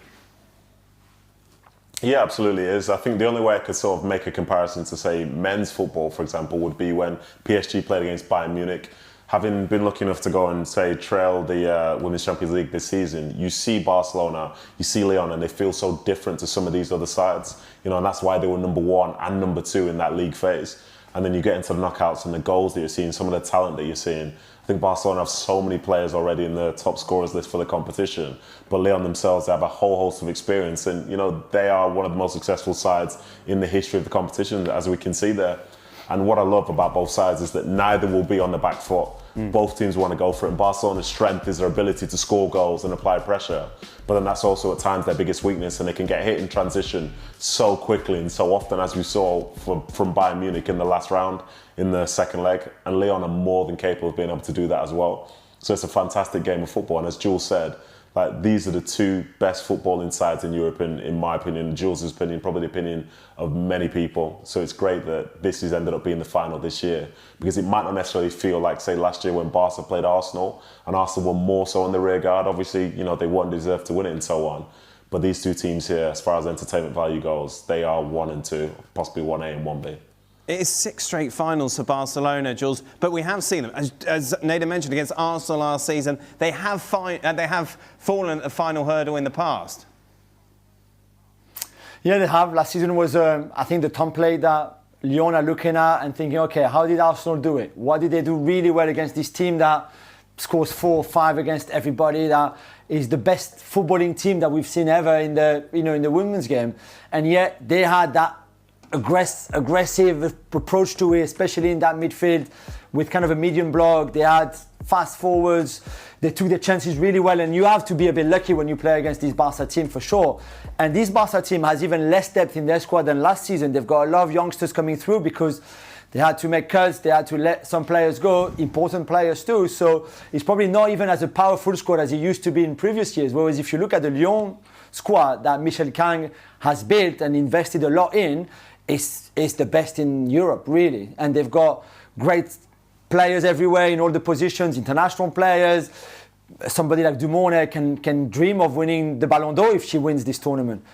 Yeah, absolutely is. I think the only way I could sort of make a comparison to, say, men's football, for example, would be when PSG played against Bayern Munich. Having been lucky enough to go and, say, trail the Women's Champions League this season, you see Barcelona, you see Lyon, and they feel so different to some of these other sides. You know, and that's why they were number 1 and number 2 in that league phase. And then you get into the knockouts and the goals that you're seeing, some of the talent that you're seeing. I think Barcelona have so many players already in the top scorers list for the competition, but Lyon themselves, they have a whole host of experience, and you know they are one of the most successful sides in the history of the competition, as we can see there. And what I love about both sides is that neither will be on the back foot. Both teams want to go for it. And Barcelona's strength is their ability to score goals and apply pressure. But then that's also at times their biggest weakness, and they can get hit in transition so quickly and so often, as we saw from Bayern Munich in the last round in the second leg. And Lyon are more than capable of being able to do that as well. So it's a fantastic game of football. And as Jules said, Like, these are the two best footballing sides in Europe, in my opinion, Jules' opinion, probably the opinion of many people. So it's great that this has ended up being the final this year, because it might not necessarily feel like, say, last year when Barca played Arsenal, and Arsenal were more so on the rear guard. Obviously, you know, they wouldn't deserve to win it and so on. But these two teams here, as far as entertainment value goes, they are 1 and 2, possibly 1A and 1B. It is 6 straight finals for Barcelona, Jules, but we have seen them. As Nathan mentioned, against Arsenal last season, they have fallen at the final hurdle in the past. Yeah, they have. Last season was, I think, the template that Lyon are looking at and thinking, okay, how did Arsenal do it? What did they do really well against this team that scores 4 or 5 against everybody, that is the best footballing team that we've seen ever in the women's game? And yet they had that aggressive approach to it, especially in that midfield with kind of a medium block. They had fast forwards. They took their chances really well, and you have to be a bit lucky when you play against this Barca team for sure. And this Barca team has even less depth in their squad than last season. They've got a lot of youngsters coming through because they had to make cuts, they had to let some players go, important players too. So it's probably not even as a powerful squad as it used to be in previous years. Whereas if you look at the Lyon squad that Michel Kang has built and invested a lot in, it's the best in Europe, really. And they've got great players everywhere in all the positions, international players. Somebody like Dumont can dream of winning the Ballon d'Or if she wins this tournament.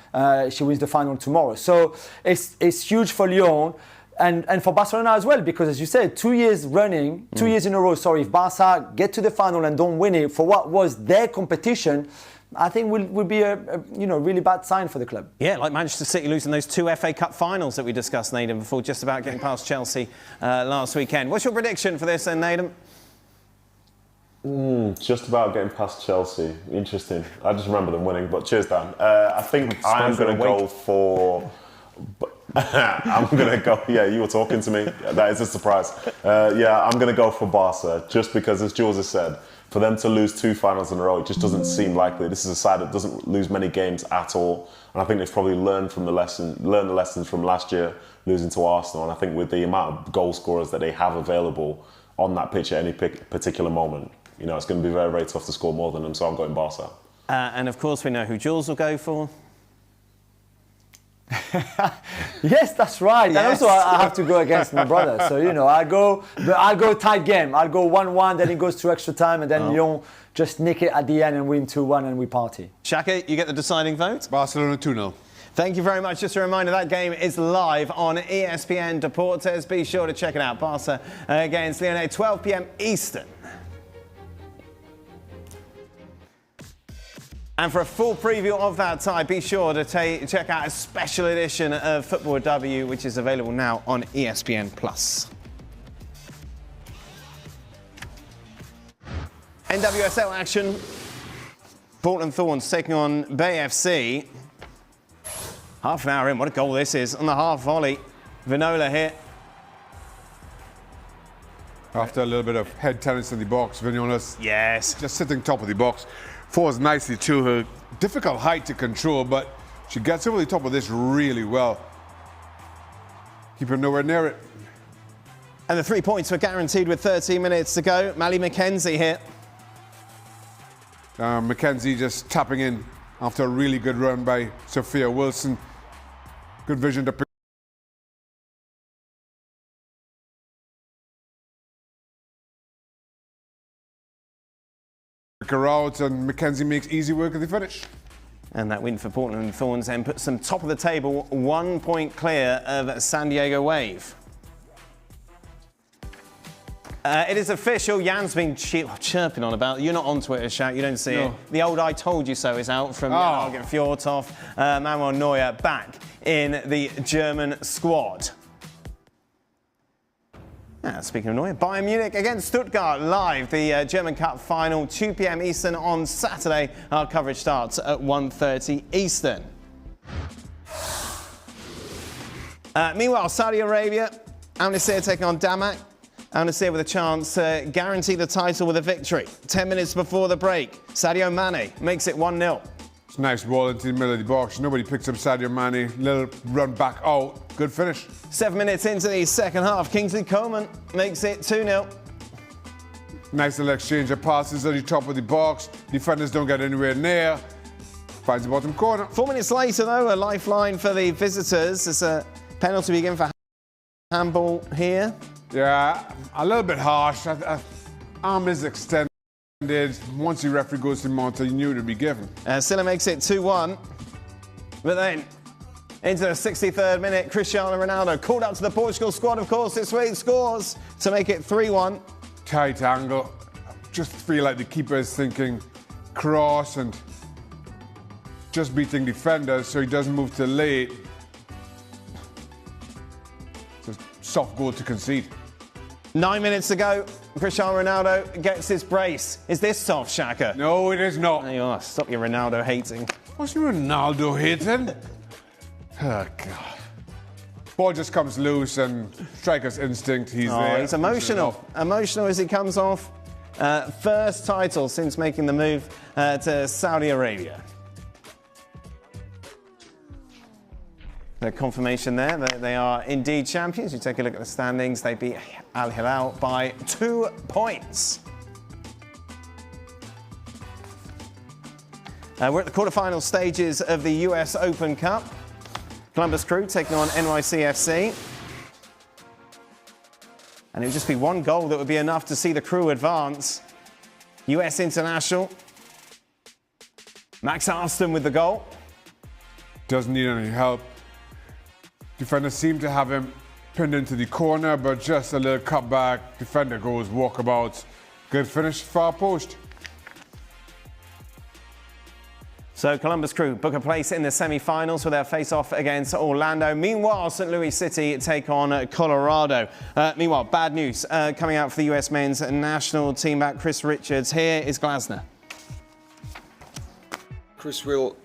She wins the final tomorrow. So it's huge for Lyon. And for Barcelona as well, because as you said, 2 years running, 2 years in a row, if Barca get to the final and don't win it for what was their competition, I think would be a really bad sign for the club. Yeah, like Manchester City losing those 2 FA Cup finals that we discussed, Nathan, before just about getting past Chelsea last weekend. What's your prediction for this then, Nathan? Just about getting past Chelsea. Interesting. I just remember them winning, but cheers, Dan. I think I'm going to go for... I'm going to go... Yeah, you were talking to me. That is a surprise. Yeah, I'm going to go for Barca, just because, as Jules has said, for them to lose 2 finals in a row, it just doesn't seem likely. This is a side that doesn't lose many games at all. And I think they've probably learned the lessons from last year, losing to Arsenal. And I think with the amount of goal scorers that they have available on that pitch at any particular moment, you know, it's going to be very, very tough to score more than them. So I'm going Barca. And of course, we know who Jules will go for. Yes, that's right. Yes. And also, I have to go against my brother. So, I'll go tight game. I'll go 1-1, then it goes to extra time, and then Lyon just nick it at the end and win 2-1, and we party. Shaka, you get the deciding vote? Barcelona 2-0. Thank you very much. Just a reminder, that game is live on ESPN Deportes. Be sure to check it out. Barca against Lyon, 12 p.m. Eastern. And for a full preview of that tie, be sure to check out a special edition of Football W, which is available now on ESPN+. NWSL action. Portland Thorns taking on Bay FC. Half an hour in, what a goal this is on the half volley. Vinola here. After a little bit of head tennis in the box, Vignola's just sitting top of the box. Falls nicely to her. Difficult height to control, but she gets over the top of this really well. Keep her nowhere near it. And the 3 points were guaranteed with 13 minutes to go. Mally McKenzie here. McKenzie just tapping in after a really good run by Sophia Wilson. Good vision to pick her out, and McKenzie makes easy work of the finish. And that win for Portland Thorns then puts them top of the table, 1 point clear of San Diego Wave. It is official. Jan's been chirping on about. You're not on Twitter, Shaq. You don't see it. The old "I told you so" is out from Jürgen Fjordhoff. Manuel Neuer back in the German squad. Speaking of Neuer, Bayern Munich against Stuttgart live. The German Cup final, 2 p.m. Eastern on Saturday. Our coverage starts at 1:30 Eastern. Meanwhile, Saudi Arabia, Al Nassr taking on Damak. Al Nassr with a chance to guarantee the title with a victory. 10 minutes before the break, Sadio Mane makes it 1-0. It's a nice ball into the middle of the box. Nobody picks up Sadio Mane. Little run back out. Good finish. 7 minutes into the second half, Kingsley Coman makes it 2-0. Nice little exchange of passes at the top of the box. Defenders don't get anywhere near. Finds the bottom corner. 4 minutes later, though, a lifeline for the visitors. There's a penalty again for handball here. Yeah, a little bit harsh. Arm is extended. Once the referee goes to monitor, you knew it would be given. Silla makes it 2-1. But then, into the 63rd minute, Cristiano Ronaldo called up to the Portugal squad, of course, this week, scores to make it 3-1. Tight angle. Just feel like the keeper is thinking cross and just beating defenders so he doesn't move too late. It's a soft goal to concede. 9 minutes to go. Cristiano Ronaldo gets his brace. Is this soft, Shaka? No, it is not. There you are. Stop your Ronaldo hating. What's Ronaldo hitting? Oh, God. Ball just comes loose and striker's instinct, he's there. He's emotional. Emotional as he comes off. First title since making the move to Saudi Arabia. The confirmation there that they are indeed champions. You take a look at the standings. They beat Al Hilal by 2 points. We're at the quarterfinal stages of the US Open Cup. Columbus Crew taking on NYCFC. And it would just be one goal that would be enough to see the Crew advance. US international Max Arston with the goal. Doesn't need any help. Defenders seem to have him pinned into the corner, but just a little cutback. Defender goes walkabouts. Good finish, far post. So Columbus Crew book a place in the semi-finals with their face-off against Orlando. Meanwhile, St. Louis City take on Colorado. Meanwhile, bad news coming out for the US men's national team back. Chris Richards. Here is Glasner. Chris will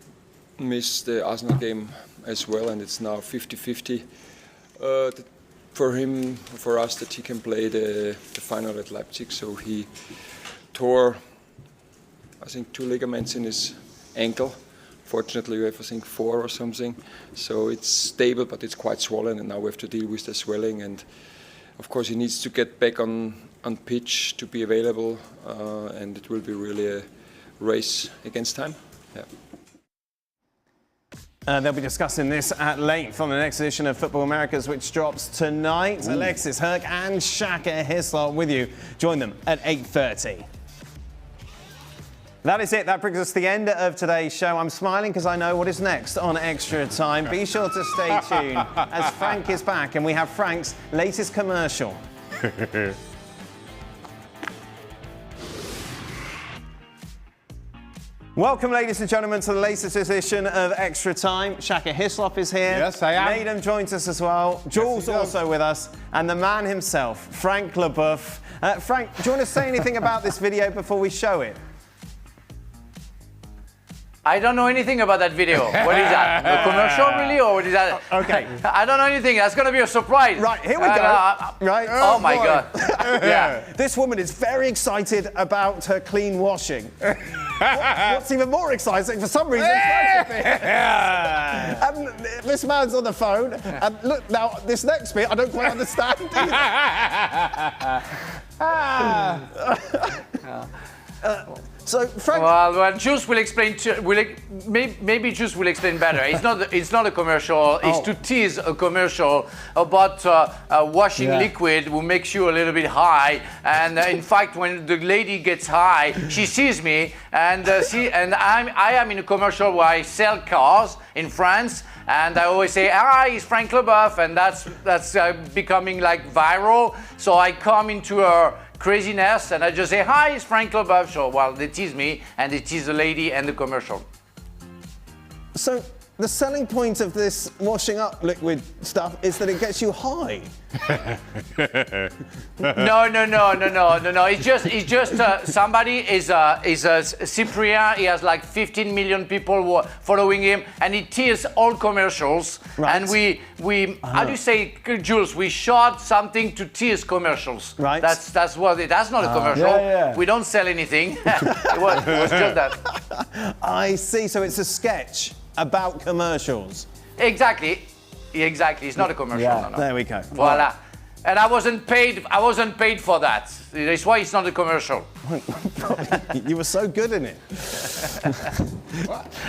miss the Arsenal game as well, and it's now 50-50 for him, for us, that he can play the final at Leipzig. So he tore, I think, 2 ligaments in his ankle. Fortunately, we have, I think, 4 or something. So it's stable, but it's quite swollen, and now we have to deal with the swelling. And of course, he needs to get back on pitch to be available, and it will be really a race against time. Yeah. They'll be discussing this at length on the next edition of Football Americas, which drops tonight. Ooh. Alexis Herc and Shaka Hislop with you. Join them at 8:30. That is it. That brings us to the end of today's show. I'm smiling because I know what is next on Extra Time. Be sure to stay tuned as Frank is back and we have Frank's latest commercial. Welcome, ladies and gentlemen, to the latest edition of Extra Time. Shaka Hislop is here. Yes, I am. Naden joins us as well. Jules also with us. And the man himself, Frank Leboeuf. Frank, do you want to say anything about this video before we show it? I don't know anything about that video. What is that? A commercial, really, or what is that? Okay. I don't know anything. That's going to be a surprise. Right, here we go. Right. Oh my God. Yeah. This woman is very excited about her clean washing. What's even more exciting, for some reason, and this man's on the phone. And look, now, this next bit, I don't quite understand either. So, Frank. Well, Jules will explain. Maybe Jules will explain better. It's not a commercial. It's to tease a commercial about washing liquid will make you a little bit high. And in fact, when the lady gets high, she sees me, and I am in a commercial where I sell cars in France. And I always say, "Hi, it's Frank Leboeuf," and that's becoming like viral. So I come into a craziness, and I just say, "Hi, it's Frank Leboeuf." So, well, they tease me, and they tease the lady and the commercial. So, the selling point of this washing up liquid stuff is that it gets you high. No. It's just somebody is Cyprien. He has like 15 million people following him, and he tears all commercials. Right. And we how do you say, Jules? We shot something to tease commercials. Right. That's what it. That's not a commercial. Yeah. We don't sell anything. it was just that. I see. So it's a sketch about commercials. Exactly. It's not a commercial. Yeah. No. There we go. Voila. And I wasn't paid for that. That's why it's not a commercial. You were so good in it.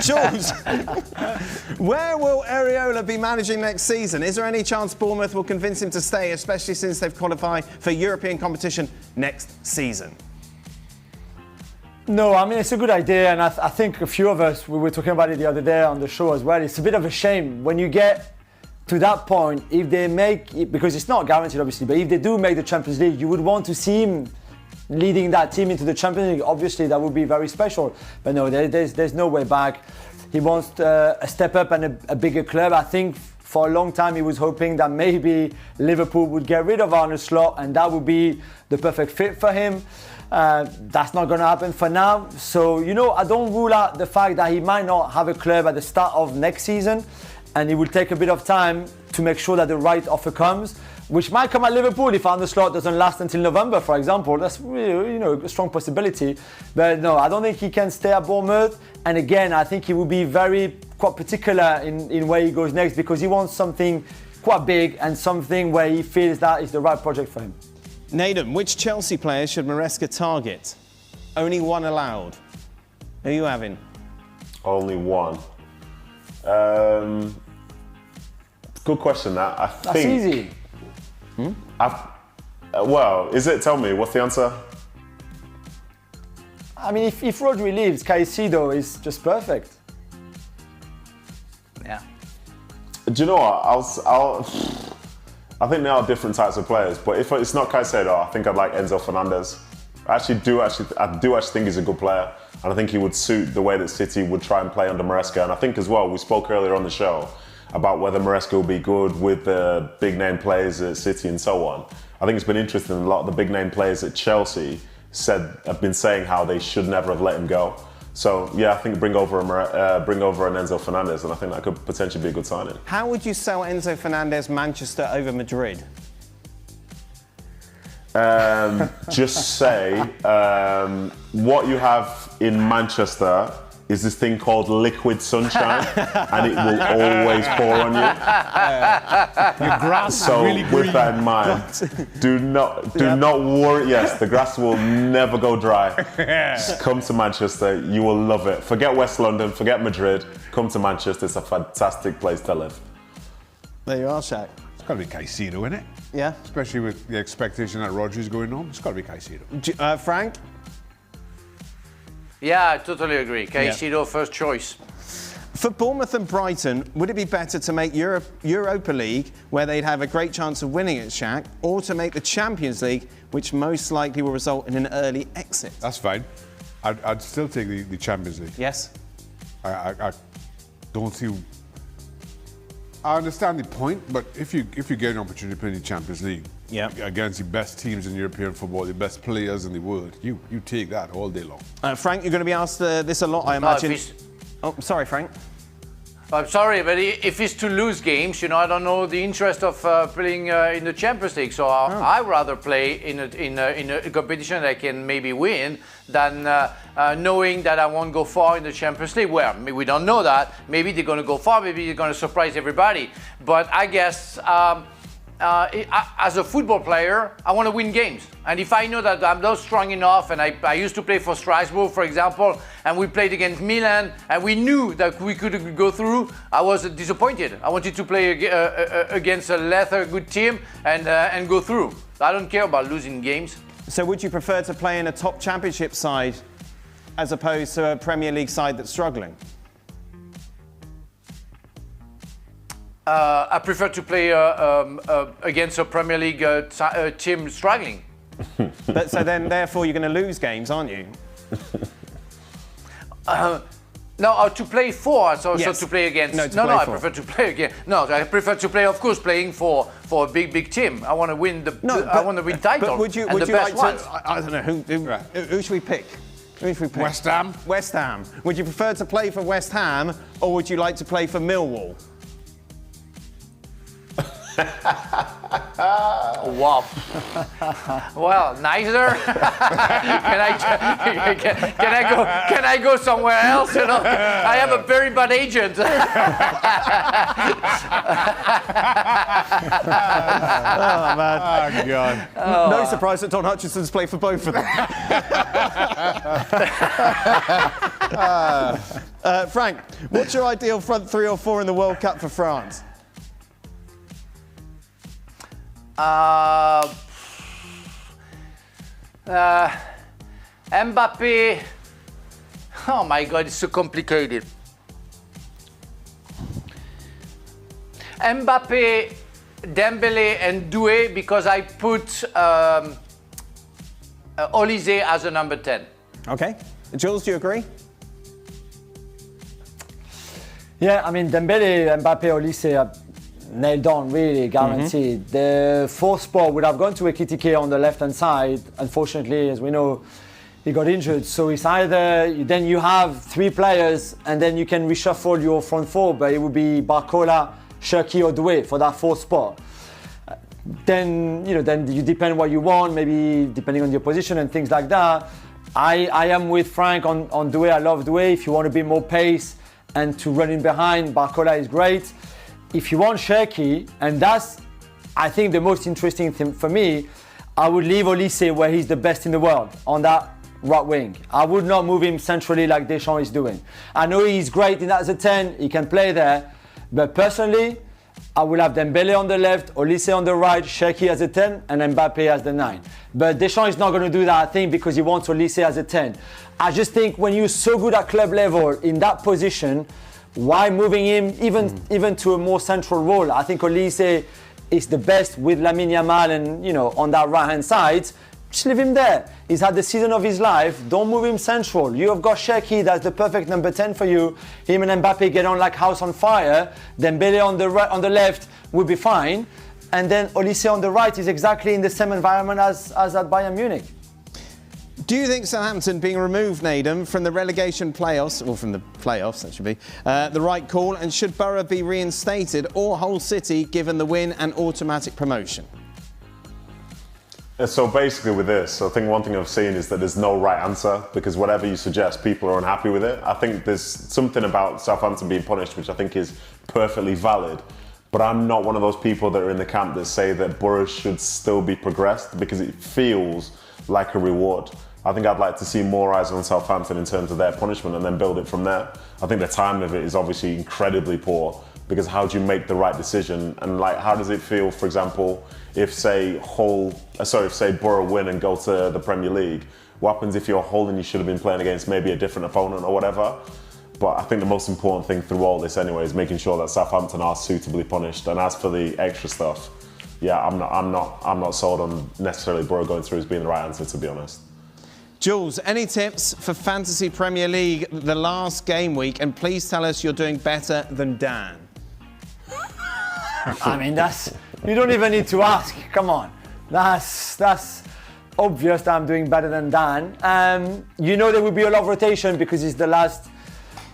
Jules, where will Areola be managing next season? Is there any chance Bournemouth will convince him to stay, especially since they've qualified for European competition next season? No, I mean, it's a good idea, and I think a few of us, we were talking about it the other day on the show as well. It's a bit of a shame when you get to that point, if they make, because it's not guaranteed obviously, but if they do make the Champions League, you would want to see him leading that team into the Champions League. Obviously, that would be very special. But no, there's no way back. He wants a step up and a bigger club. I think for a long time he was hoping that maybe Liverpool would get rid of Arne Slot and that would be the perfect fit for him. That's not going to happen for now. So, I don't rule out the fact that he might not have a club at the start of next season, and it will take a bit of time to make sure that the right offer comes, which might come at Liverpool if Arne Slot doesn't last until November, for example. That's really, a strong possibility. But no, I don't think he can stay at Bournemouth. And again, I think he will be quite particular in where he goes next, because he wants something quite big and something where he feels that is the right project for him. Naden, which Chelsea players should Maresca target? Only one allowed. Who are you having? Only one. Good question, that. That's easy. Well, is it? Tell me, what's the answer? I mean, if Rodri leaves, Caicedo is just perfect. Yeah. Do you know what? I think there are different types of players, but if it's not Caicedo, I think I'd like Enzo Fernandez. I do actually think he's a good player, and I think he would suit the way that City would try and play under Maresca. And I think as well, we spoke earlier on the show about whether Maresca will be good with the big name players at City and so on. I think it's been interesting. A lot of the big name players at Chelsea have been saying how they should never have let him go. So yeah, I think bring over an Enzo Fernandez, and I think that could potentially be a good signing. How would you sell Enzo Fernandez Manchester over Madrid? Just say what you have in Manchester is this thing called liquid sunshine, and it will always pour on you. Your grass So is really green. with that in mind, do not worry. Yes, the grass will never go dry. Just come to Manchester, you will love it. Forget West London, forget Madrid. Come to Manchester, it's a fantastic place to live. There you are, Shaq. It's got to be Caicedo, isn't it? Yeah. Especially with the expectation that Rodri's going on. It's got to be Caicedo. Frank? Yeah, I totally agree. Caicedo, first choice. For Bournemouth and Brighton, would it be better to make Europa League, where they'd have a great chance of winning it, Shaq, or to make the Champions League, which most likely will result in an early exit? That's fine. I'd still take the Champions League. Yes. I don't see. I understand the point, but if you get an opportunity to play in the Champions League against the best teams in European football, the best players in the world, you take that all day long. Frank, you're going to be asked this a lot, I imagine. Oh, sorry, Frank. I'm sorry, but if it's to lose games, I don't know the interest of playing in the Champions League. So I'd rather play in a competition that I can maybe win than knowing that I won't go far in the Champions League. Well, we don't know that. Maybe they're going to go far. Maybe they're going to surprise everybody. But I guess as a football player, I want to win games. And if I know that I'm not strong enough, and I used to play for Strasbourg, for example, and we played against Milan, and we knew that we could go through, I was disappointed. I wanted to play against a lesser good team and go through. I don't care about losing games. So would you prefer to play in a top championship side as opposed to a Premier League side that's struggling? I prefer to play against a Premier League team struggling. So then, therefore, you're going to lose games, aren't you? No, to play for, so Yes. to play against. No, I prefer to play against. No, I prefer to play, of course, playing for a big team. I want to win I want to win titles. But would you like to? I don't know who should we pick? Who should we pick? West Ham. West Ham. Would you prefer to play for West Ham, or would you like to play for Millwall? Wow. Well, nicer. Can I go somewhere else? You know, I have a very bad agent. Oh, man. Oh, God. No surprise that Don Hutchinson's played for both of them. Frank, what's your ideal front three or four in the World Cup for France? Mbappe. Oh my God, it's so complicated. Mbappe, Dembele, and Doué, because I put Olise as a number 10. Okay. Jules, do you agree? Yeah, I mean, Dembele, Mbappe, Olise are nailed on, really, guaranteed. The fourth spot would have gone to Ekitike on the left-hand side. Unfortunately, as we know, he got injured. So it's either, then you have three players and then you can reshuffle your front four, but it would be Barcola, Cherki or Doué for that fourth spot. Then you depend what you want, maybe depending on your position and things like that. I am with Frank on Doué. I love Doué. If you want a bit more pace and to run in behind, Barcola is great. If you want Cherki, and that's, I think, the most interesting thing for me, I would leave Olise where he's the best in the world, on that right wing. I would not move him centrally like Deschamps is doing. I know he's great in that as a 10, he can play there, but personally, I will have Dembele on the left, Olise on the right, Cherki as a 10, and Mbappe as the 9. But Deschamps is not going to do that, I think, because he wants Olise as a 10. I just think when you're so good at club level in that position, why moving him even to a more central role? I think Olise is the best with Lamine Yamal and, on that right-hand side. Just leave him there. He's had the season of his life. Don't move him central. You have got Cherki, that's the perfect number 10 for you. Him and Mbappe get on like house on fire. Dembele on the left will be fine. And then Olise on the right is exactly in the same environment as at Bayern Munich. Do you think Southampton being removed, Nadem, from the relegation playoffs, or from the playoffs, that should be, the right call? And should Borough be reinstated or Hull City given the win and automatic promotion? So basically with this, I think one thing I've seen is that there's no right answer, because whatever you suggest, people are unhappy with it. I think there's something about Southampton being punished which I think is perfectly valid. But I'm not one of those people that are in the camp that say that Borough should still be progressed, because it feels like a reward. I think I'd like to see more eyes on Southampton in terms of their punishment and then build it from there. I think the timing of it is obviously incredibly poor, because how do you make the right decision? And how does it feel, for example, if say Borough win and go to the Premier League? What happens if you're Hull and you should have been playing against maybe a different opponent or whatever? But I think the most important thing through all this anyway is making sure that Southampton are suitably punished. And as for the extra stuff, yeah, I'm not sold on necessarily Borough going through as being the right answer, to be honest. Jules, any tips for Fantasy Premier League the last game week? And please tell us you're doing better than Dan. I mean, you don't even need to ask. Come on. That's obvious that I'm doing better than Dan. There will be a lot of rotation because it's the last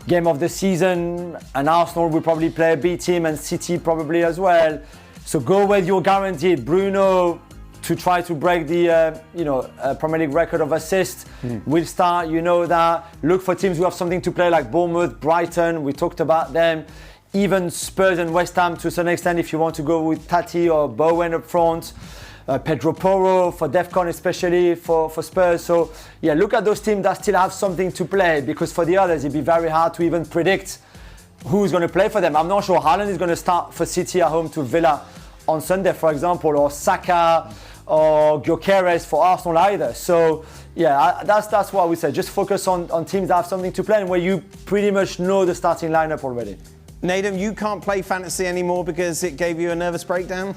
game of the season, and Arsenal will probably play a B team and City probably as well. So go with your guaranteed Bruno to try to break the Premier League record of assists. Will start, that. Look for teams who have something to play like Bournemouth, Brighton. We talked about them. Even Spurs and West Ham to some extent if you want to go with Tati or Bowen up front. Pedro Porro for DEFCON especially for Spurs. So yeah, look at those teams that still have something to play, because for the others it'd be very hard to even predict who's going to play for them. I'm not sure Haaland is going to start for City at home to Villa on Sunday, for example, or Saka or Gyökeres for Arsenal either. So yeah, that's what I would say. Just focus on teams that have something to play and where you pretty much know the starting lineup already. Nadem, you can't play fantasy anymore because it gave you a nervous breakdown?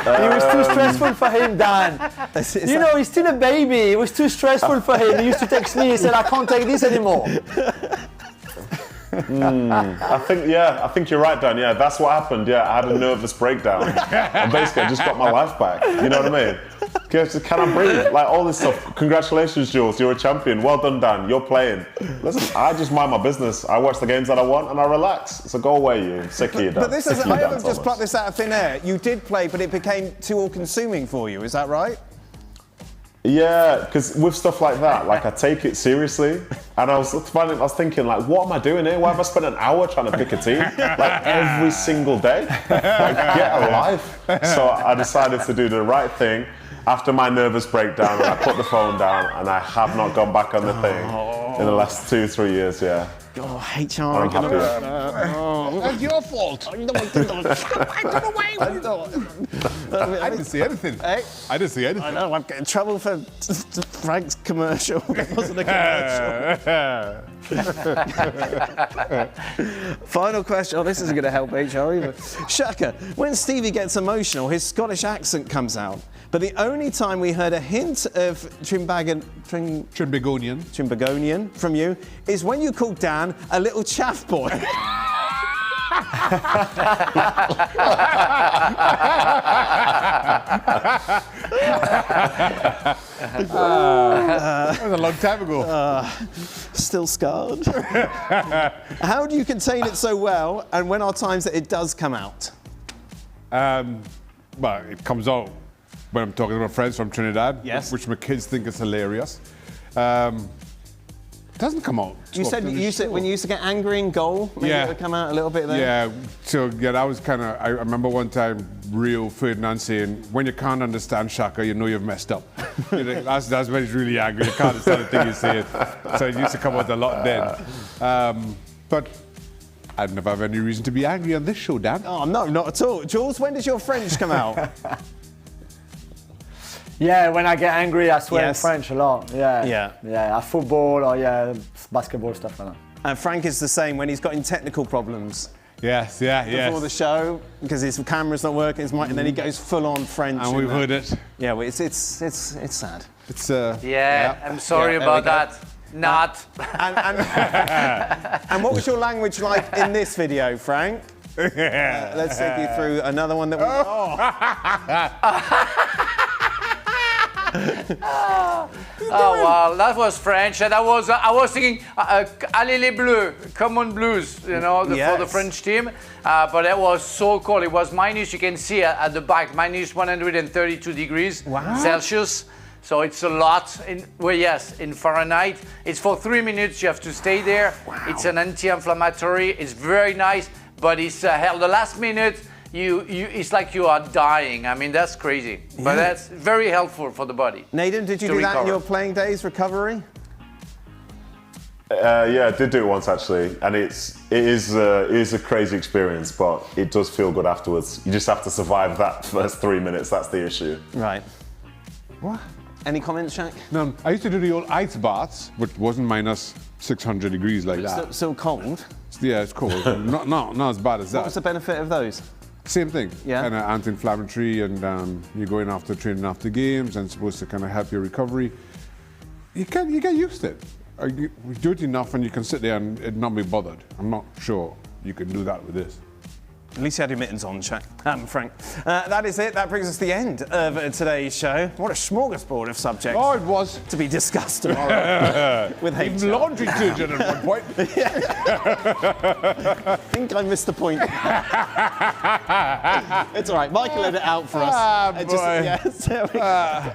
It was too stressful for him, Dan. He's still a baby. It was too stressful for him. He used to text me and said, I can't take this anymore. I think you're right, Dan. Yeah, that's what happened. Yeah, I had a nervous breakdown, and basically I just got my life back. You know what I mean? Can I breathe? Like all this stuff. Congratulations, Jules. You're a champion. Well done, Dan. You're playing. Listen, I just mind my business. I watch the games that I want and I relax. So go away, you sick of your But this is, I haven't just plucked this out of thin air. You did play, but it became too all-consuming for you. Is that right? Yeah, because with stuff like that, like I take it seriously, and I was thinking, like, what am I doing here? Why have I spent an hour trying to pick a team, like every single day? Like, get a life. So I decided to do the right thing after my nervous breakdown, and I put the phone down, and I have not gone back on the thing in the last 2-3 years. Yeah. Oh, HR. I'm happy. That's your fault. I don't know why. I didn't see anything. Hey? I didn't see anything. I know, I'm getting in trouble for Frank's commercial. It wasn't a commercial. Final question. Oh, this isn't going to help HR either. Shaka, when Stevie gets emotional, his Scottish accent comes out. But the only time we heard a hint of Trimbagonian from you is when you called Dan a little chaff boy. That was a long time ago. Still scarred. How do you contain it so well, and when are times that it does come out? Well, it comes out when I'm talking to my friends from Trinidad, yes, which my kids think is hilarious. It doesn't come out. You said when you used to get angry in goal, maybe it would come out a little bit then? Yeah, so that was kind of, I remember one time Rio Ferdinand saying, when you can't understand Shaka, you know you've messed up. You know, that's when he's really angry. You can't understand the thing you say. So it used to come out a lot then. But I'd never have any reason to be angry on this show, Dan. Oh, no, not at all. Jules, when does your French come out? Yeah, when I get angry, I swear Yes. in French a lot. Yeah. At football or basketball, stuff like that. And Frank is the same when he's got in technical problems. Yes. Before the show, because his camera's not working, and then he goes full on French. And we've heard it. Yeah, well, it's sad. It's I'm sorry about that. Not. And what was your language like in this video, Frank? Let's take you through another one that we. Oh wow, that was French, and I was thinking Allez les Bleus, Common Blues, for the French team. But it was so cold. It was minus. You can see at the back, minus 132 degrees Celsius. So it's a lot. In Fahrenheit. It's for 3 minutes. You have to stay there. Wow. It's an anti-inflammatory. It's very nice, but it's hell. The last minute. It's like you are dying. I mean, that's crazy. Yeah. But that's very helpful for the body. Nathan, did you do that in your playing days, recovery? Yeah, I did do it once actually, and it is a crazy experience, but it does feel good afterwards. You just have to survive that first 3 minutes. That's the issue. Right. What? Any comments, Shaq? No, I used to do the old ice baths, which wasn't minus 600 degrees like that. Still cold? Yeah, it's cold. not as bad as that. What was the benefit of those? Same thing. Yeah. Kind of anti-inflammatory, and you're going after training after games, and supposed to kind of help your recovery. You get used to it. You do it enough, and you can sit there and it not be bothered. I'm not sure you can do that with this. At least you had your mittens on, Shaq. Frank. That is it. That brings us to the end of today's show. What a smorgasbord of subjects. Oh, it was. To be discussed tomorrow. With even laundry detergent at one point. I think I missed the point. It's all right. Michael had it out for us. Boy. There we go.